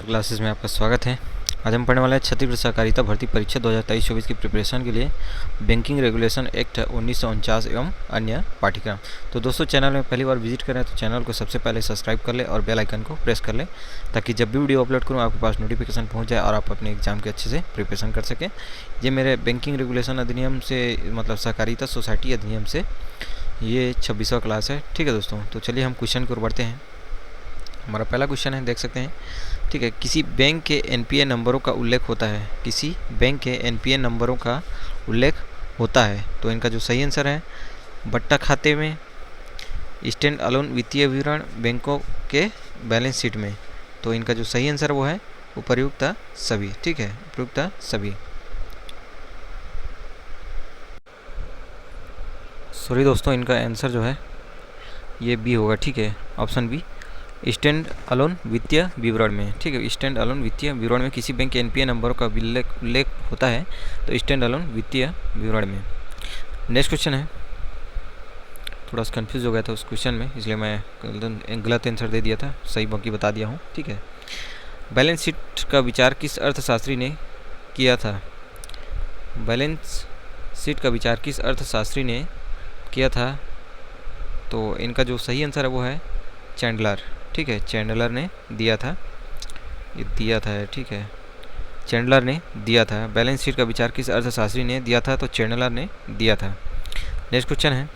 Classes में आपका स्वागत है। आज हम पढ़ने वाले हैं छत्तीसगढ़ सहकारिता भर्ती परीक्षा 2023-24 की प्रिपरेशन के लिए बैंकिंग रेगुलेशन एक्ट 1949 एवं अन्य पाठ्यक्रम। तो दोस्तों, चैनल में पहली बार विजिट करें तो चैनल को सबसे पहले सब्सक्राइब कर ले और बेल आइकन को प्रेस कर ले, ताकि जब भी वीडियो अपलोड करूँ आपके पास नोटिफिकेशन पहुँच जाए और आप अपने एग्जाम के अच्छे से प्रिपरेशन कर सकें। ये मेरे बैंकिंग रेगुलेशन अधिनियम से मतलब सहकारिता सोसाइटी अधिनियम से ये 26वां क्लास है। ठीक है दोस्तों, तो चलिए हम क्वेश्चन की ओर बढ़ते हैं। हमारा पहला क्वेश्चन है, देख सकते हैं। ठीक है, किसी बैंक के एनपीए नंबरों का उल्लेख होता है। किसी बैंक के एनपीए नंबरों का उल्लेख होता है, तो इनका जो सही आंसर है, बट्टा खाते में, स्टैंड अलोन वित्तीय विवरण, बैंकों के बैलेंस शीट में। तो इनका जो सही आंसर वो है उपर्युक्त सभी। ठीक है, उपर्युक्त सभी। सॉरी दोस्तों, इनका आंसर जो है ये बी होगा। ठीक है, ऑप्शन बी, स्टैंड अलोन वित्तीय विवरण में। ठीक है, स्टैंड अलोन वित्तीय विवरण में किसी बैंक के एनपीए नंबरों का उल्लेख होता है, तो स्टैंड अलोन वित्तीय विवरण में। नेक्स्ट क्वेश्चन है, थोड़ा सा कंफ्यूज हो गया था उस क्वेश्चन में, इसलिए मैं गलत आंसर दे दिया था, सही बाकी बता दिया हूँ। ठीक है, बैलेंस शीट का विचार किस अर्थशास्त्री ने किया था। बैलेंस शीट का विचार किस अर्थशास्त्री ने किया था, तो इनका जो सही आंसर है वो है चैंडलर। ठीक है, चैंडलर ने दिया था, ये दिया था। ठीक है, चैंडलर ने दिया था। बैलेंस शीट का विचार किस अर्थशास्त्री ने दिया था, तो चैंडलर ने दिया था। नेक्स्ट क्वेश्चन है,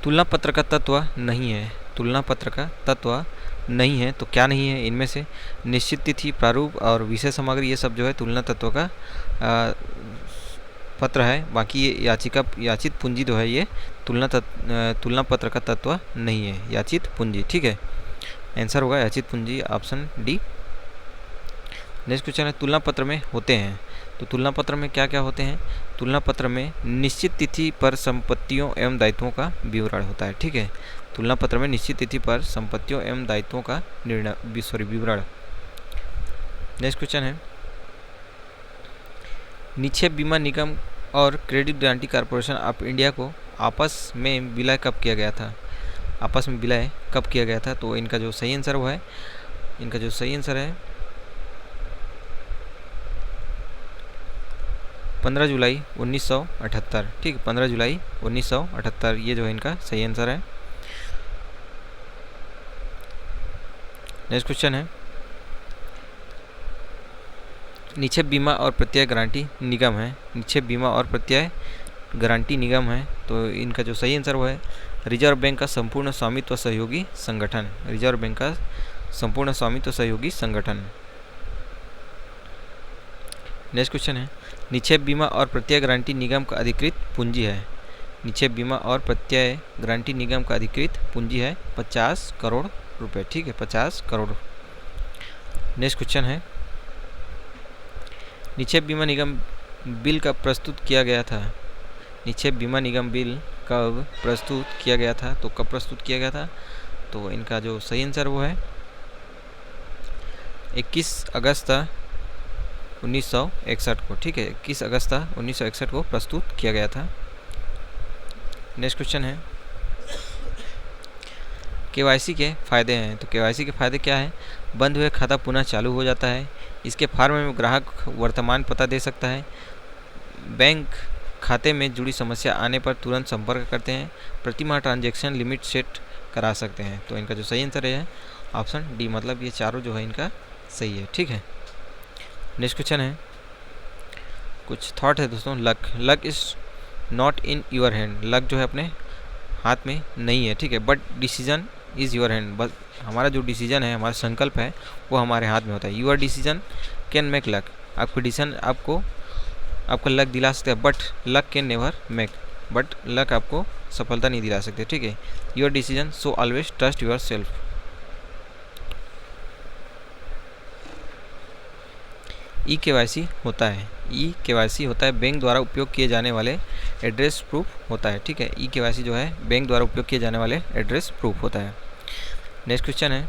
तुलना पत्र का तत्व नहीं है। तुलना पत्र का तत्व नहीं है, तो क्या नहीं है इनमें से। निश्चित तिथि, प्रारूप और विषय सामग्री, ये सब जो है तुलना तत्व का पत्र है। बाकी ये याचित पूंजी जो है ये तुलना पत्र का तत्व नहीं है, याचित पूंजी। ठीक है, आंसर होगा याचित पूंजी, ऑप्शन डी। नेक्स्ट क्वेश्चन है, तुलना पत्र में होते हैं। तो तुलना पत्र में क्या क्या होते हैं। तुलना पत्र में निश्चित तिथि पर संपत्तियों एवं दायित्वों का विवरण होता है। ठीक है, तुलना पत्र में निश्चित तिथि पर संपत्तियों एवं दायित्वों का विवरण। नेक्स्ट क्वेश्चन है, निक्षेप बीमा निगम और credit guarantee corporation of India को आपस में विलय कब किया गया था। आपस में विलय कब किया गया था, तो इनका जो सही आंसर वो है, इनका जो सही आंसर है 15 जुलाई 1978। ठीक, 15 जुलाई 1978 ये जो है इनका सही आंसर है। नेक्स्ट क्वेश्चन है, निक्षेप बीमा और प्रत्यय गारंटी निगम है। निक्षेप बीमा और प्रत्यय गारंटी निगम है, तो इनका जो सही आंसर वो है रिजर्व बैंक का संपूर्ण स्वामित्व सहयोगी संगठन। रिजर्व बैंक का संपूर्ण स्वामित्व सहयोगी संगठन। नेक्स्ट क्वेश्चन है, निक्षेप बीमा और प्रत्यय गारंटी निगम का अधिकृत पूंजी है। निक्षेप बीमा और प्रत्यय गारंटी निगम का अधिकृत पूंजी है 50 करोड़ रुपए। ठीक है, 50 करोड़। नेक्स्ट क्वेश्चन है, निक्षेप बीमा निगम बिल कब प्रस्तुत किया गया था। निक्षेप बीमा निगम बिल कब प्रस्तुत किया गया था, तो कब प्रस्तुत किया गया था, तो इनका जो सही आंसर वो है 21 अगस्त 1961 को। ठीक है, 21 अगस्त 1961 को प्रस्तुत किया गया था। नेक्स्ट क्वेश्चन है, केवाईसी के फायदे हैं। तो केवाईसी के फायदे क्या है। बंद हुए खाता पुनः चालू हो जाता है। इसके फॉर्म में ग्राहक वर्तमान पता दे सकता है। बैंक खाते में जुड़ी समस्या आने पर तुरंत संपर्क करते हैं। प्रति माह ट्रांजैक्शन लिमिट सेट करा सकते हैं। तो इनका जो सही आंसर है ऑप्शन डी, मतलब ये चारों जो है इनका सही है। ठीक है, नेक्स्ट क्वेश्चन है, कुछ थॉट है दोस्तों। Luck is not in your hand. Luck जो है अपने हाथ में नहीं है। ठीक है, but decision is your hand. बस हमारा जो डिसीजन है, हमारा संकल्प है, वो हमारे हाथ में होता है। Your decision can make luck. आपका डिसीजन आपको लक दिला सकते हैं, but luck can never make, but luck आपको सफलता नहीं दिला सकते। ठीक है, your decision, so always trust yourself. E KYC होता है। ई केवाईसी होता है बैंक द्वारा उपयोग किए जाने वाले एड्रेस प्रूफ होता है। ठीक है, ई केवाईसी जो है बैंक द्वारा उपयोग किए जाने वाले एड्रेस प्रूफ होता है। नेक्स्ट क्वेश्चन है,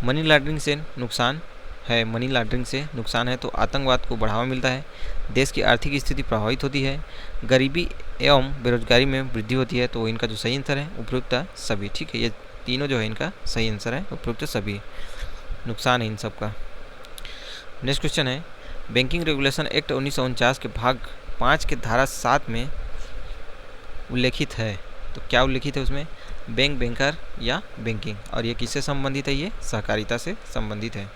मनी लॉन्ड्रिंग से नुकसान है। मनी लॉन्ड्रिंग से नुकसान है, तो आतंकवाद को बढ़ावा मिलता है, देश की आर्थिक स्थिति प्रभावित होती है, गरीबी एवं बेरोजगारी में वृद्धि होती है। तो इनका जो सही आंसर है उपयुक्त सभी। ठीक है, ये तीनों जो है इनका सही आंसर है, उपयुक्त सभी, नुकसान है इन सब का। नेक्स्ट क्वेश्चन है, बैंकिंग रेगुलेशन एक्ट 1949 के भाग 5 के धारा 7 में उल्लेखित है, तो क्या उल्लेखित है उसमें? बैंक, बैंकर या बैंकिंग, और ये किससे संबंधित है? ये सहकारिता से संबंधित है।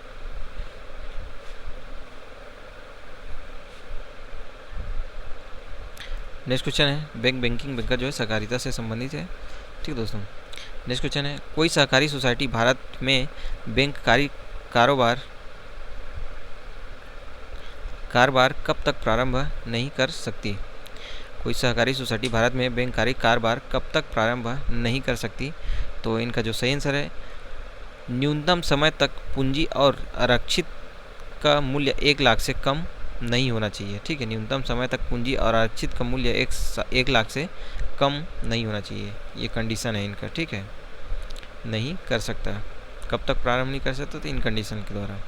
नेक्स्ट क्वेश्चन है, बैंक, बैंकिंग, बैंकर जो है सहकारिता से संबंधित है। ठीक है दोस्तों। नेक्स्ट क्वेश्चन है, कोई सहकारी सोसाइटी भारत में बैंककारी कारोबार कब तक प्रारंभ नहीं कर सकती? कोई सहकारी सोसाइटी भारत में बैंककारी कारोबार कब तक प्रारंभ नहीं कर सकती? तो इनका जो सही आंसर है, न्यूनतम समय तक पूंजी और आरक्षित का मूल्य 1 लाख से कम नहीं होना चाहिए। ठीक है, न्यूनतम समय तक पूंजी और आरक्षित का मूल्य 1 लाख से कम नहीं होना चाहिए, ये कंडीशन है इनका। ठीक है, नहीं कर सकता, कब तक प्रारंभ नहीं कर सकता? तो इन कंडीशन के द्वारा।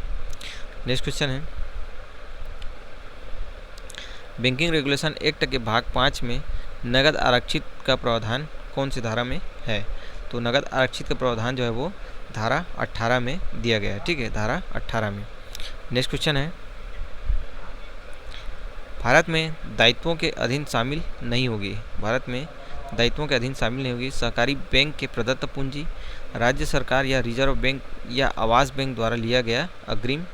नेक्स्ट क्वेश्चन है, बैंकिंग रेगुलेशन एक्ट के भाग 5 में नगद आरक्षित का प्रावधान कौन सी धारा में है? तो नगद आरक्षित का प्रावधान जो है वो धारा 18 में दिया गया है। ठीक है, धारा 18 में। नेक्स्ट क्वेश्चन है, भारत में दायित्वों के अधीन शामिल नहीं होगी, भारत में दायित्वों के अधीन शामिल नहीं होगी सहकारी बैंक के प्रदत्त पूंजी, राज्य सरकार या रिजर्व बैंक या आवास बैंक द्वारा लिया गया अग्रिम,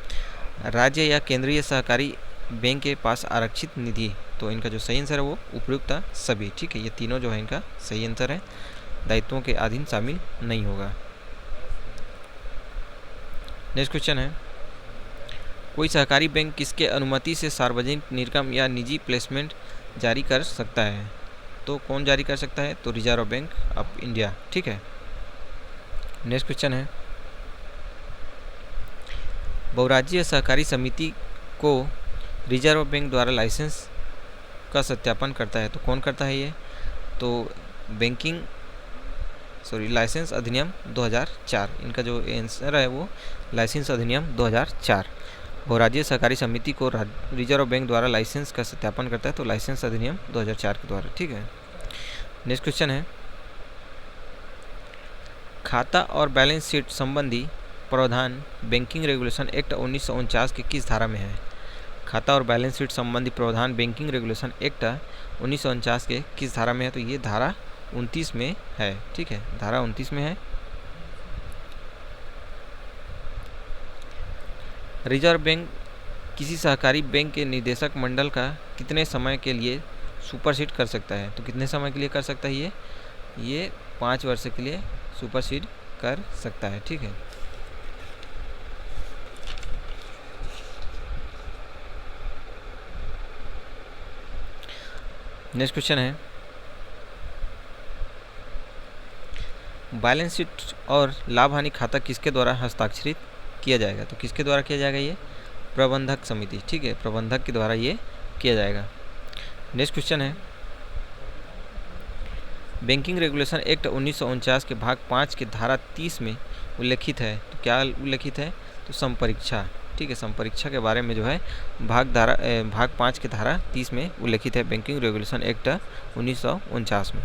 राज्य या केंद्रीय सहकारी बैंक के पास आरक्षित निधि। तो इनका जो सही आंसर है वो उपयुक्त सभी। ठीक है, ये तीनों जो है इनका सही आंसर है, दायित्वों के अधीन शामिल नहीं होगा। नेक्स्ट क्वेश्चन है, कोई सहकारी बैंक किसके अनुमति से सार्वजनिक निर्गम या निजी प्लेसमेंट जारी कर सकता है? तो कौन जारी कर सकता है? तो रिजर्व बैंक ऑफ इंडिया। ठीक है। नेक्स्ट क्वेश्चन है, बहुराज्यीय सहकारी समिति को रिजर्व बैंक द्वारा लाइसेंस का सत्यापन करता है, तो कौन करता है ये? तो लाइसेंस अधिनियम 2004, इनका जो आंसर है वो लाइसेंस अधिनियम 2004। बहुराज्यीय सहकारी समिति को रिजर्व बैंक द्वारा लाइसेंस का सत्यापन करता है, तो लाइसेंस अधिनियम 2004 के द्वारा। ठीक है। नेक्स्ट क्वेश्चन है, खाता और बैलेंस शीट संबंधी प्रावधान बैंकिंग रेगुलेशन एक्ट 1949 के किस धारा में है? खाता और बैलेंस शीट संबंधी प्रावधान बैंकिंग रेगुलेशन एक्ट 1949 के किस धारा में है? तो ये धारा 29 में है। ठीक है, धारा 29 में है। रिजर्व बैंक किसी सहकारी बैंक के निदेशक मंडल का कितने समय के लिए सुपरसीड कर सकता है? तो कितने समय के लिए कर सकता है ये 5 वर्ष के लिए सुपरसीड कर सकता है। ठीक है। नेक्स्ट क्वेश्चन है, बैलेंस शीट और लाभ हानि खाता किसके द्वारा हस्ताक्षरित किया जाएगा? तो किसके द्वारा किया जाएगा? ये प्रबंधक समिति। ठीक है, प्रबंधक के द्वारा ये किया जाएगा। नेक्स्ट क्वेश्चन है, बैंकिंग रेगुलेशन एक्ट 1949 के भाग 5 के धारा 30 में उल्लेखित है, तो क्या उल्लेखित है? तो संपरीक्षा। ठीक है, संपरीक्षा के बारे में जो है भाग 5 के धारा 30 में उल्लेखित है बैंकिंग रेगुलेशन एक्ट 1949 में,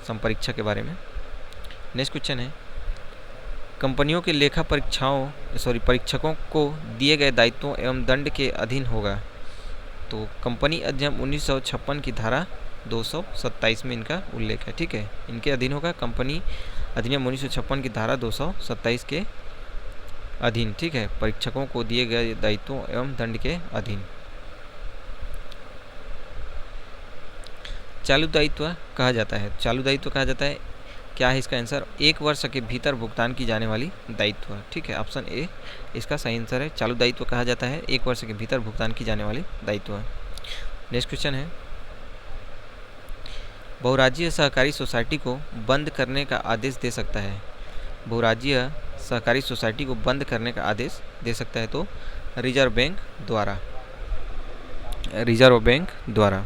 संपरीक्षा के बारे में। नेक्स्ट क्वेश्चन है, कंपनियों के लेखा परीक्षकों को दिए गए दायित्वों एवं दंड के अधीन होगा। तो कंपनी अधिनियम 1956 की धारा 227 में इनका उल्लेख है। ठीक है, इनके अधीन होगा कंपनी अधिनियम 1956 की धारा 227 के अधीन। ठीक है, परीक्षकों को दिए गए दायित्वों एवं दंड के अधीन। चालू दायित्व कहा जाता है, चालू दायित्व कहा जाता है, क्या है इसका आंसर? 1 वर्ष के भीतर भुगतान की जाने वाली दायित्व। ठीक है, ऑप्शन ए इसका सही आंसर है, चालू दायित्व कहा जाता है 1 वर्ष के भीतर भुगतान की जाने वाली दायित्व। नेक्स्ट क्वेश्चन है, बहुराज्यीय सहकारी सोसाइटी को बंद करने का आदेश दे सकता है, बहुराज्यीय सहकारी सोसाइटी को बंद करने का आदेश दे सकता है? तो रिजर्व बैंक द्वारा, रिजर्व बैंक द्वारा।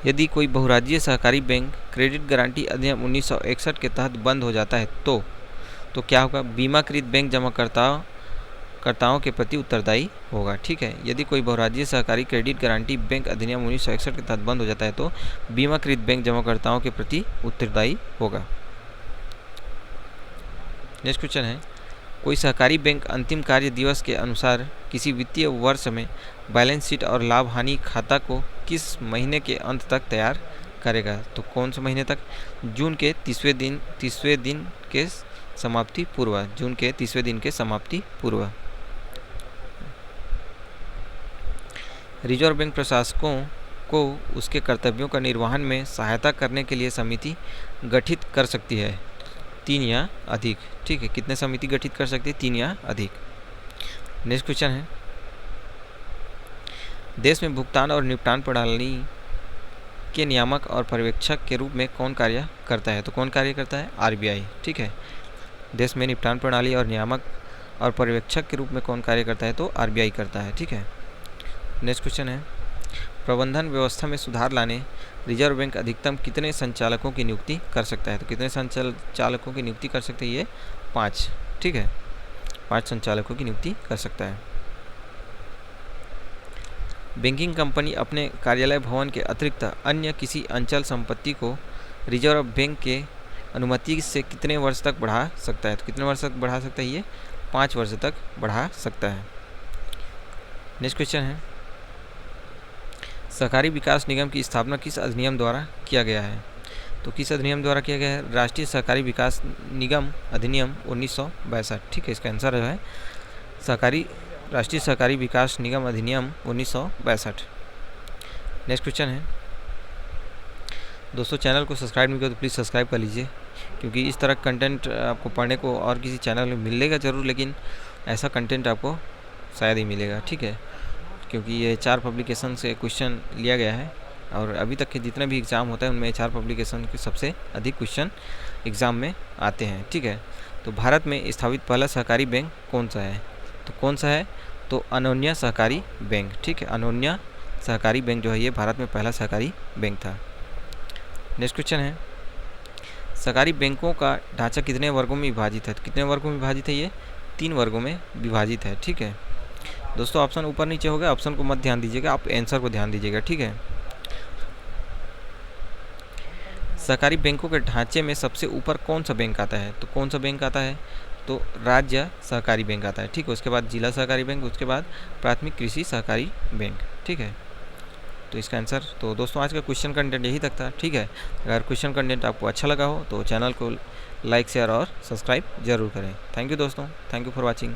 यदि कोई बहुराज्यीय सहकारी बैंक क्रेडिट गारंटी अधिनियम 1961 के तहत बंद हो जाता है तो क्या होगा? बीमाकृत बैंक जमाकर्ताओं कर्ताओं के प्रति उत्तरदायी होगा। ठीक है, यदि कोई बहुराज्यीय सहकारी क्रेडिट गारंटी बैंक अधिनियम 1961 के तहत बंद हो जाता है तो बीमाकृत बैंक जमाकर्ताओं के प्रति उत्तरदायी होगा। नेक्स्ट क्वेश्चन है, कोई सहकारी बैंक अंतिम कार्य दिवस के अनुसार किसी वित्तीय वर्ष में बैलेंस शीट और लाभ हानि खाता को किस महीने के अंत तक तैयार करेगा? तो कौन से महीने तक? जून के 30वें दिन के समाप्ति पूर्व। जून के 30वें दिन के समाप्ति पूर्व। रिजर्व बैंक प्रशासकों को उसके कर्तव्यों का निर्वहन में सहायता करने के लिए समिति गठित कर सकती है, 3 या अधिक। ठीक है, कितने समिति गठित कर सकती है? 3 या अधिक। नेक्स्ट क्वेश्चन है, देश में भुगतान और निपटान प्रणाली के नियामक और पर्यवेक्षक के रूप में कौन कार्य करता है? तो कौन कार्य करता है? आरबीआई। ठीक है, देश में निपटान प्रणाली और नियामक और पर्यवेक्षक के रूप में कौन कार्य करता है? तो आरबीआई करता है। ठीक है, नेक्स्ट क्वेश्चन है, प्रबंधन व्यवस्था में सुधार लाने रिजर्व बैंक अधिकतम कितने संचालकों की नियुक्ति कर सकता है? तो कितने संचालकों की नियुक्ति कर सकते हैं? ये 5। ठीक है, 5 संचालकों की नियुक्ति कर सकता है। बैंकिंग कंपनी अपने कार्यालय भवन के अतिरिक्त अन्य किसी अंचल संपत्ति को रिजर्व बैंक के अनुमति से कितने वर्ष तक बढ़ा सकता है? तो कितने वर्ष तक बढ़ा सकता है? ये 5 वर्ष तक बढ़ा सकता है। नेक्स्ट क्वेश्चन है, सहकारी विकास निगम की स्थापना किस अधिनियम द्वारा किया गया है? तो किस अधिनियम द्वारा किया गया है? राष्ट्रीय सहकारी विकास निगम अधिनियम 1962। ठीक है, इसका आंसर जो है राष्ट्रीय सहकारी विकास निगम अधिनियम 1962। नेक्स्ट क्वेश्चन है, दोस्तों चैनल को सब्सक्राइब नहीं किया तो प्लीज़ सब्सक्राइब कर लीजिए, क्योंकि इस तरह कंटेंट आपको पढ़ने को और किसी चैनल में मिलेगा ज़रूर, लेकिन ऐसा कंटेंट आपको शायद ही मिलेगा। ठीक है, क्योंकि ये 4 पब्लिकेशन से क्वेश्चन लिया गया है और अभी तक के जितने भी एग्ज़ाम होता है उनमें 4 पब्लिकेशन के सबसे अधिक क्वेश्चन एग्ज़ाम में आते हैं। ठीक है, तो भारत में स्थापित पहला सहकारी बैंक कौन सा है? तो कौन सा है? तो अनोन्या सहकारी बैंक। ठीक है, अनोन्या सहकारी बैंक जो है ये भारत में पहला सहकारी बैंक था। नेक्स्ट क्वेश्चन है, सहकारी बैंकों का ढांचा कितने वर्गों में विभाजित है? तो कितने वर्गों में विभाजित है? ये 3 वर्गों में विभाजित है। ठीक है दोस्तों, ऑप्शन ऊपर नीचे हो गया, ऑप्शन को मत ध्यान दीजिएगा, आप आंसर को ध्यान दीजिएगा। ठीक है, सहकारी बैंकों के ढांचे में सबसे ऊपर कौन सा बैंक आता है? तो कौन सा बैंक आता है? तो राज्य सहकारी बैंक आता है। ठीक है, उसके बाद जिला सहकारी बैंक, उसके बाद प्राथमिक कृषि सहकारी बैंक। ठीक है, तो इसका आंसर, तो दोस्तों आज का क्वेश्चन कंटेंट यही तक था। ठीक है, अगर क्वेश्चन कंटेंट आपको अच्छा लगा हो तो चैनल को लाइक शेयर और सब्सक्राइब जरूर करें। थैंक यू दोस्तों, थैंक यू फॉर वॉचिंग।